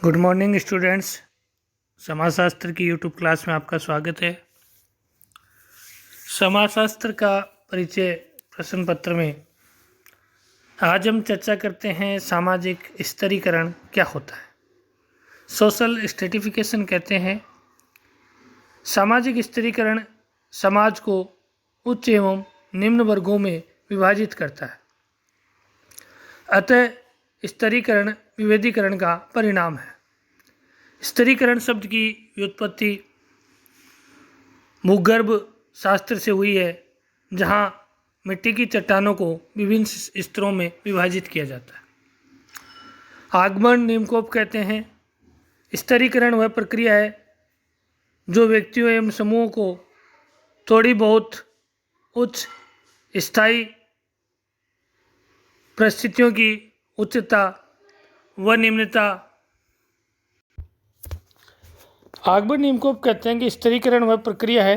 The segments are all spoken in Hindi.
Good morning students. समाजशास्त्र की यूट्यूब क्लास में आपका स्वागत है। समाजशास्त्र का परिचय प्रश्न पत्र में आज हम चर्चा करते हैं सामाजिक स्तरीकरण क्या होता है। सोशल स्ट्रेटिफिकेशन कहते हैं। सामाजिक स्तरीकरण समाज को उच्च एवं निम्न वर्गों में विभाजित करता है। अतः स्तरीकरण विभेदीकरण का परिणाम है। स्तरीकरण शब्द की व्युत्पत्ति भूगर्भ शास्त्र से हुई है, जहाँ मिट्टी की चट्टानों को विभिन्न स्तरों में विभाजित किया जाता है। आगमन निम्नकोप कहते हैं। स्तरीकरण वह प्रक्रिया है जो व्यक्तियों एवं समूहों को थोड़ी बहुत उच्च स्थायी परिस्थितियों की उच्चता व निम्नता। आगमन निम्नकोप कहते हैं कि स्तरीकरण वह प्रक्रिया है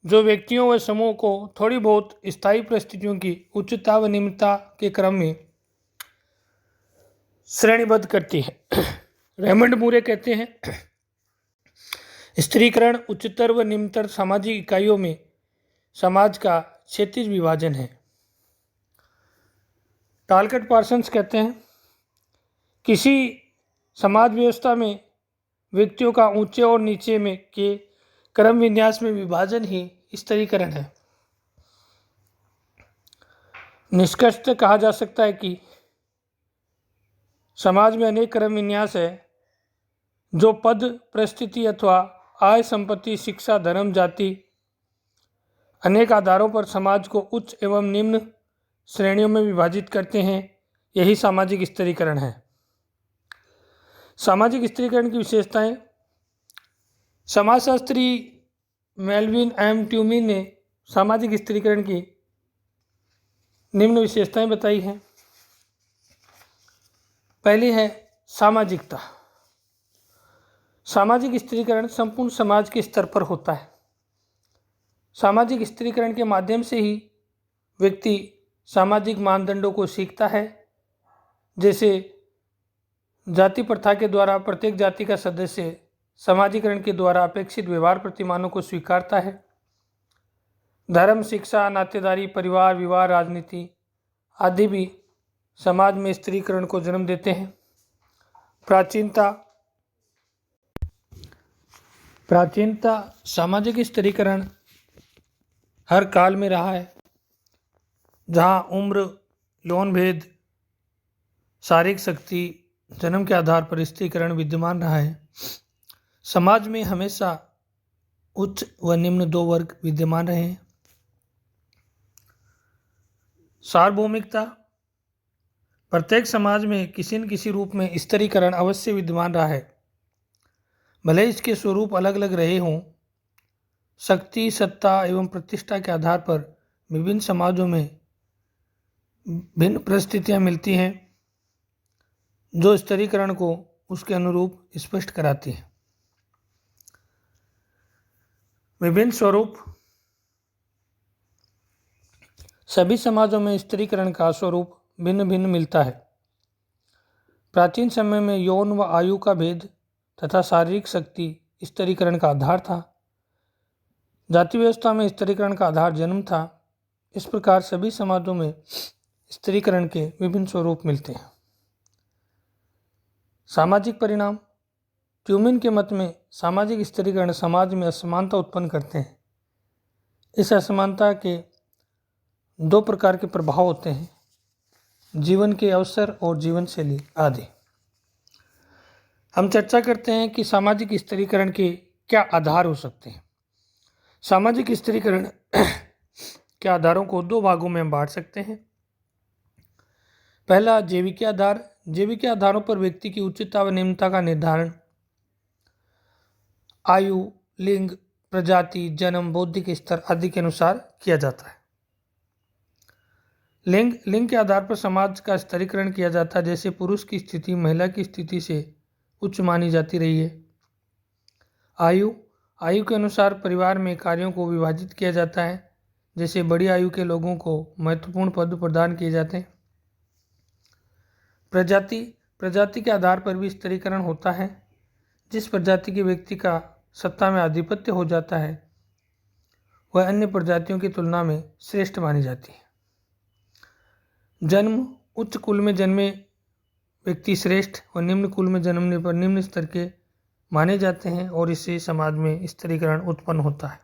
जो व्यक्तियों व समूह को थोड़ी बहुत स्थायी परिस्थितियों की उच्चता व निम्नता के क्रम में श्रेणीबद्ध करती है। रेमंड मूरे कहते हैं, स्तरीकरण उच्चतर व निम्नतर सामाजिक इकाइयों में समाज का क्षैतिज विभाजन है। टालकट पार्सन्स कहते हैं, किसी समाज व्यवस्था में व्यक्तियों का ऊंचे और नीचे में के क्रम विन्यास में विभाजन ही स्तरीकरण है। निष्कर्षतः कहा जा सकता है कि समाज में अनेक क्रम विन्यास है जो पद, परिस्थिति अथवा आय, संपत्ति, शिक्षा, धर्म, जाति अनेक आधारों पर समाज को उच्च एवं निम्न श्रेणियों में विभाजित करते हैं। यही सामाजिक स्तरीकरण है। सामाजिक स्तरीकरण की विशेषताएं। समाजशास्त्री मेल्विन एम ट्यूमिन ने सामाजिक स्तरीकरण की निम्न विशेषताएं बताई हैं। पहली है सामाजिकता। सामाजिक स्तरीकरण संपूर्ण समाज के स्तर पर होता है। सामाजिक स्तरीकरण के माध्यम से ही व्यक्ति सामाजिक मानदंडों को सीखता है। जैसे जाति प्रथा के द्वारा प्रत्येक जाति का सदस्य समाजीकरण के द्वारा अपेक्षित व्यवहार प्रतिमानों को स्वीकारता है। धर्म, शिक्षा, नातेदारी, परिवार, विवाह, राजनीति आदि भी समाज में स्त्रीकरण को जन्म देते हैं। प्राचीनता सामाजिक स्त्रीकरण हर काल में रहा है, जहाँ उम्र, यौन भेद, शारीरिक शक्ति, जन्म के आधार पर स्त्रीकरण विद्यमान रहा है। समाज में हमेशा उच्च व निम्न दो वर्ग विद्यमान रहे हैं। सार्वभौमिकता। प्रत्येक समाज में किसी न किसी रूप में स्तरीकरण अवश्य विद्यमान रहा है, भले इसके स्वरूप अलग अलग रहे हों। शक्ति, सत्ता एवं प्रतिष्ठा के आधार पर विभिन्न समाजों में भिन्न परिस्थितियां मिलती हैं जो स्तरीकरण को उसके अनुरूप स्पष्ट कराती हैं। विभिन्न स्वरूप। सभी समाजों में स्तरीकरण का स्वरूप भिन्न भिन्न मिलता है। प्राचीन समय में यौन व आयु का भेद तथा शारीरिक शक्ति स्तरीकरण का आधार था। जाति व्यवस्था में स्तरीकरण का आधार जन्म था। इस प्रकार सभी समाजों में स्तरीकरण के विभिन्न स्वरूप मिलते हैं। सामाजिक परिणाम। ट्यूमिन के मत में सामाजिक स्तरीकरण समाज में असमानता उत्पन्न करते हैं। इस असमानता के दो प्रकार के प्रभाव होते हैं, जीवन के अवसर और जीवन शैली आदि। हम चर्चा करते हैं कि सामाजिक स्तरीकरण के क्या आधार हो सकते हैं। सामाजिक स्तरीकरण के आधारों को दो भागों में हम बांट सकते हैं। पहला जैविक आधार। जैविक आधारों पर व्यक्ति की उच्चता व निम्नता का निर्धारण आयु, लिंग, प्रजाति, जन्म, बौद्धिक स्तर आदि के अनुसार किया जाता है। लिंग के आधार पर समाज का स्तरीकरण किया जाता है। जैसे पुरुष की स्थिति महिला की स्थिति से उच्च मानी जाती रही है। आयु के अनुसार परिवार में कार्यों को विभाजित किया जाता है। जैसे बड़ी आयु के लोगों को महत्वपूर्ण पद प्रदान किए जाते हैं। प्रजाति के आधार पर भी स्तरीकरण होता है। जिस प्रजाति के व्यक्ति का सत्ता में आधिपत्य हो जाता है वह अन्य प्रजातियों की तुलना में श्रेष्ठ मानी जाती है। जन्म उच्च कुल में जन्मे व्यक्ति श्रेष्ठ और निम्न कुल में जन्मने पर निम्न स्तर के माने जाते हैं और इससे समाज में स्तरीकरण उत्पन्न होता है।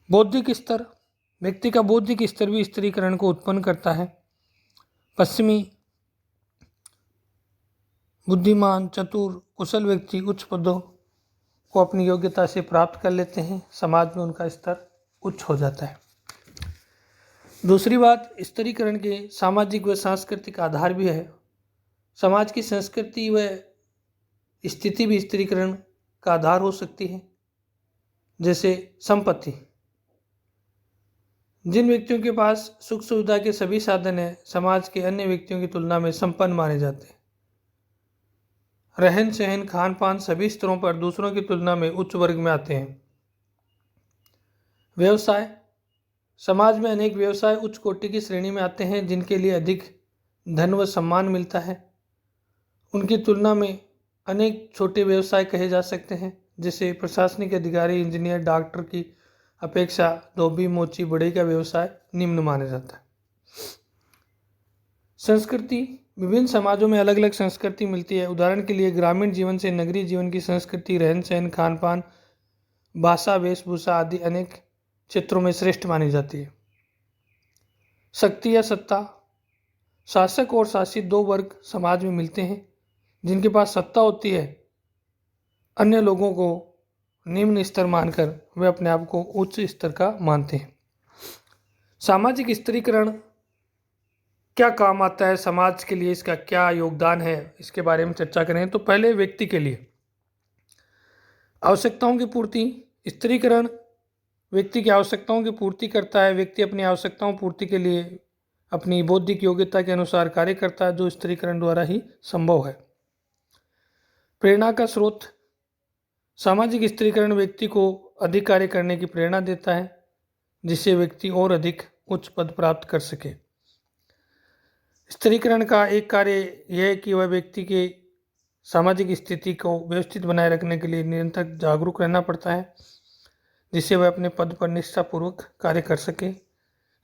बौद्धिक स्तर, व्यक्ति का बौद्धिक स्तर भी स्तरीकरण को उत्पन्न करता है। पश्चिमी बुद्धिमान, चतुर, कुशल व्यक्ति उच्च पदों को अपनी योग्यता से प्राप्त कर लेते हैं, समाज में उनका स्तर उच्च हो जाता है। दूसरी बात, स्तरीकरण के सामाजिक व सांस्कृतिक आधार भी है। समाज की संस्कृति व स्थिति भी स्तरीकरण का आधार हो सकती है। जैसे संपत्ति, जिन व्यक्तियों के पास सुख सुविधा के सभी साधन हैं समाज के अन्य व्यक्तियों की तुलना में संपन्न माने जाते हैं। रहन सहन, खान पान सभी स्तरों पर दूसरों की तुलना में उच्च वर्ग में आते हैं। व्यवसाय, समाज में अनेक व्यवसाय उच्च कोटि की श्रेणी में आते हैं जिनके लिए अधिक धन व सम्मान मिलता है। उनकी तुलना में अनेक छोटे व्यवसाय कहे जा सकते हैं, जैसे प्रशासनिक अधिकारी, इंजीनियर, डॉक्टर की अपेक्षा धोबी, मोची, बढ़ई का व्यवसाय निम्न माना जाता है। संस्कृति, विभिन्न समाजों में अलग अलग संस्कृति मिलती है। उदाहरण के लिए ग्रामीण जीवन से नगरीय जीवन की संस्कृति, रहन सहन, खान पान, भाषा, वेशभूषा आदि अनेक क्षेत्रों में श्रेष्ठ मानी जाती है। शक्ति या सत्ता, शासक और शासित दो वर्ग समाज में मिलते हैं। जिनके पास सत्ता होती है अन्य लोगों को निम्न स्तर मानकर वे अपने आप को उच्च स्तर का मानते हैं। सामाजिक स्तरीकरण क्या काम आता है, समाज के लिए इसका क्या योगदान है, इसके बारे में चर्चा करें तो पहले व्यक्ति के लिए आवश्यकताओं की पूर्ति। स्तरीकरण व्यक्ति की आवश्यकताओं की पूर्ति करता है। व्यक्ति अपनी आवश्यकताओं पूर्ति के लिए अपनी बौद्धिक योग्यता के अनुसार कार्य करता है, जो स्तरीकरण द्वारा ही संभव है। प्रेरणा का स्रोत, सामाजिक स्तरीकरण व्यक्ति को अधिक कार्य करने की प्रेरणा देता है, जिससे व्यक्ति और अधिक उच्च पद प्राप्त कर सके। स्तरीकरण का एक कार्य यह है कि वह व्यक्ति के सामाजिक स्थिति को व्यवस्थित बनाए रखने के लिए निरंतर जागरूक रहना पड़ता है, जिससे वह अपने पद पर निष्ठापूर्वक कार्य कर सके।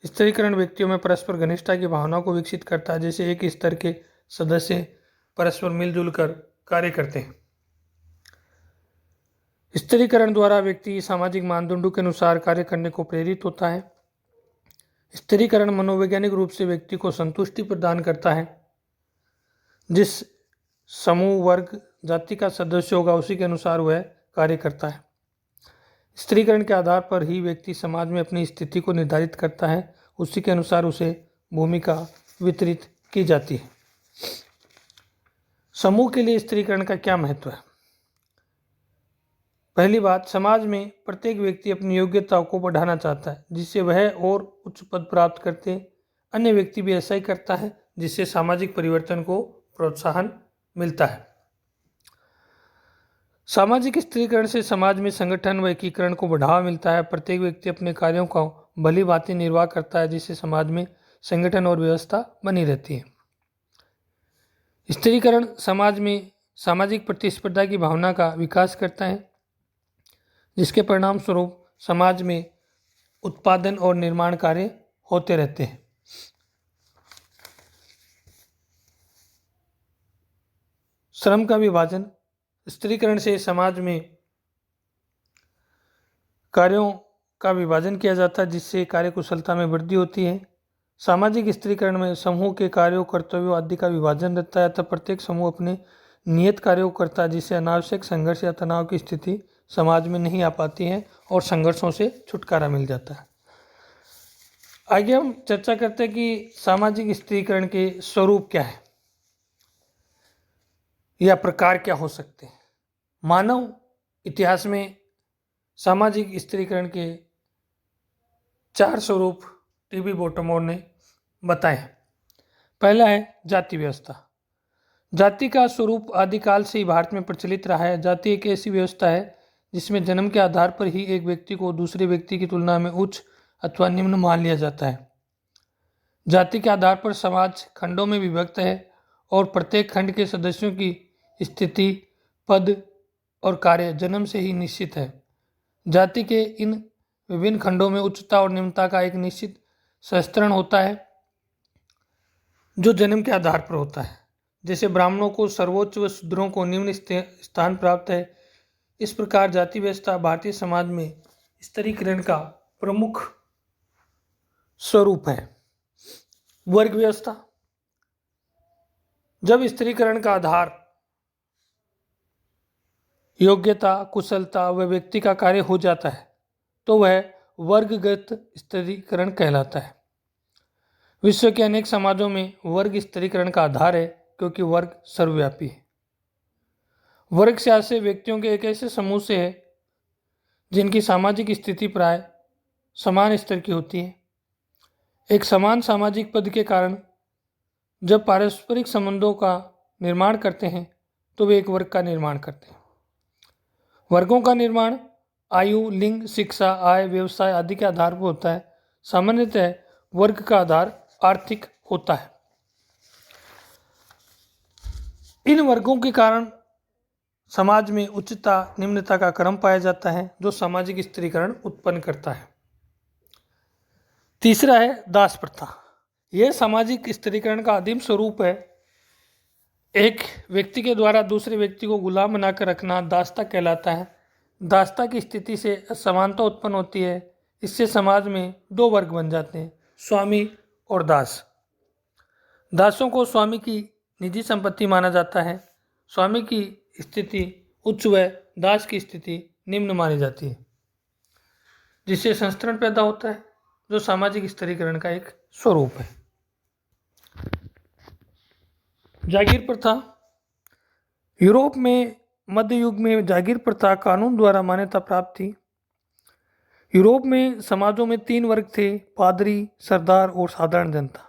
स्तरीकरण व्यक्तियों में परस्पर घनिष्ठता की भावना को विकसित करता है, जैसे एक स्तर के सदस्य परस्पर मिलजुल कर कार्य करते हैं। स्तरीकरण द्वारा व्यक्ति सामाजिक मानदंडों के अनुसार कार्य करने को प्रेरित होता है। स्तरीकरण मनोवैज्ञानिक रूप से व्यक्ति को संतुष्टि प्रदान करता है। जिस समूह, वर्ग, जाति का सदस्य होगा उसी के अनुसार वह कार्य करता है। स्तरीकरण के आधार पर ही व्यक्ति समाज में अपनी स्थिति को निर्धारित करता है, उसी के अनुसार उसे भूमिका वितरित की जाती है। समूह के लिए स्तरीकरण का क्या महत्व है? पहली बात, समाज में प्रत्येक व्यक्ति अपनी योग्यताओं को बढ़ाना चाहता है, जिससे वह और उच्च पद प्राप्त करते। अन्य व्यक्ति भी ऐसा ही करता है, जिससे सामाजिक परिवर्तन को प्रोत्साहन मिलता है। सामाजिक स्तरीकरण से समाज में संगठन व एकीकरण को बढ़ावा मिलता है। प्रत्येक व्यक्ति अपने कार्यों का भली भांति निर्वाह करता है, जिससे समाज में संगठन और व्यवस्था बनी रहती है। स्तरीकरण समाज में सामाजिक प्रतिस्पर्धा की भावना का विकास करता है, जिसके परिणाम स्वरूप समाज में उत्पादन और निर्माण कार्य होते रहते हैं। श्रम का विभाजन, स्तरीकरण से समाज में कार्यों का विभाजन किया जाता है, जिससे कार्य कुशलता में वृद्धि होती है। सामाजिक स्तरीकरण में समूह के कार्यों, कर्तव्यों आदि का विभाजन रहता है, तब प्रत्येक समूह अपने नियत कार्यों को करता है, जिससे अनावश्यक संघर्ष या तनाव की स्थिति समाज में नहीं आ पाती है और संघर्षों से छुटकारा मिल जाता है। आगे हम चर्चा करते हैं कि सामाजिक स्तरीकरण के स्वरूप क्या है या प्रकार क्या हो सकते हैं। मानव इतिहास में सामाजिक स्तरीकरण के 4 स्वरूप टीबी बोटमोर ने बताए हैं। पहला है जाति व्यवस्था। जाति का स्वरूप आदिकाल से ही भारत में प्रचलित रहा है। जाति एक ऐसी व्यवस्था है जिसमें जन्म के आधार पर ही एक व्यक्ति को दूसरे व्यक्ति की तुलना में उच्च अथवा निम्न मान लिया जाता है। जाति के आधार पर समाज खंडों में विभक्त है और प्रत्येक खंड के सदस्यों की स्थिति, पद और कार्य जन्म से ही निश्चित है। जाति के इन विभिन्न खंडों में उच्चता और निम्नता का एक निश्चित संस्तरण होता है जो जन्म के आधार पर होता है। जैसे ब्राह्मणों को सर्वोच्च व शूद्रों को निम्न स्थान प्राप्त है, इस प्रकार जाति व्यवस्था भारतीय समाज में स्तरीकरण का प्रमुख स्वरूप है। वर्ग व्यवस्था, जब स्तरीकरण का आधार योग्यता, कुशलता व व्यक्ति का कार्य हो जाता है तो वह वर्गगत स्तरीकरण कहलाता है। विश्व के अनेक समाजों में वर्ग स्तरीकरण का आधार है क्योंकि वर्ग सर्वव्यापी है। वर्ग से आशय व्यक्तियों के एक ऐसे समूह से है जिनकी सामाजिक स्थिति प्राय समान स्तर की होती है। एक समान सामाजिक पद के कारण जब पारस्परिक संबंधों का निर्माण करते हैं तो वे एक वर्ग का निर्माण करते हैं। वर्गों का निर्माण आयु, लिंग, शिक्षा, आय, व्यवसाय आदि के आधार पर होता है। सामान्यतः वर्ग का आधार आर्थिक होता है। इन वर्गों के कारण समाज में उच्चता निम्नता का क्रम पाया जाता है जो सामाजिक स्तरीकरण उत्पन्न करता है। तीसरा है दास प्रथा। यह सामाजिक स्तरीकरण का आदिम स्वरूप है। एक व्यक्ति के द्वारा दूसरे व्यक्ति को गुलाम बनाकर रखना दासता कहलाता है। दासता की स्थिति से असमानता उत्पन्न होती है। इससे समाज में दो वर्ग बन जाते हैं, स्वामी और दास। दासों को स्वामी की निजी संपत्ति माना जाता है। स्वामी की स्थिति उच्च व दास की स्थिति निम्न मानी जाती है, जिससे संस्तरण पैदा होता है जो सामाजिक स्तरीकरण का एक स्वरूप है। जागीर प्रथा। यूरोप में मध्य युग में जागीर प्रथा कानून द्वारा मान्यता प्राप्त थी। यूरोप में समाजों में तीन वर्ग थे, पादरी, सरदार और साधारण जनता।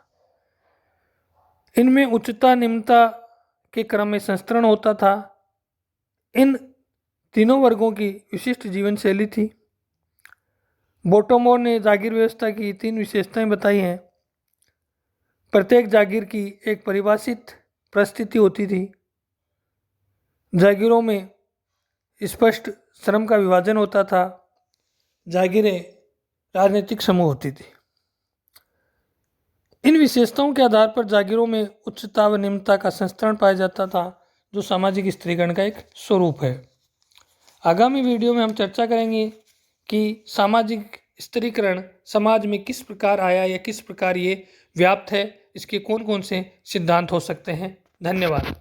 इनमें उच्चता निम्नता के क्रम में संस्तरण होता था। इन तीनों वर्गों की विशिष्ट जीवन शैली थी। बोटोमोर ने जागीर व्यवस्था की तीन विशेषताएं बताई हैं। प्रत्येक जागीर की एक परिभाषित परिस्थिति होती थी। जागीरों में स्पष्ट श्रम का विभाजन होता था। जागीरें राजनीतिक समूह होती थी। इन विशेषताओं के आधार पर जागीरों में उच्चता व निम्नता का संस्तरण पाया जाता था जो सामाजिक स्तरीकरण का एक स्वरूप है। आगामी वीडियो में हम चर्चा करेंगे कि सामाजिक स्तरीकरण समाज में किस प्रकार आया या किस प्रकार ये व्याप्त है, इसके कौन कौन से सिद्धांत हो सकते हैं। धन्यवाद।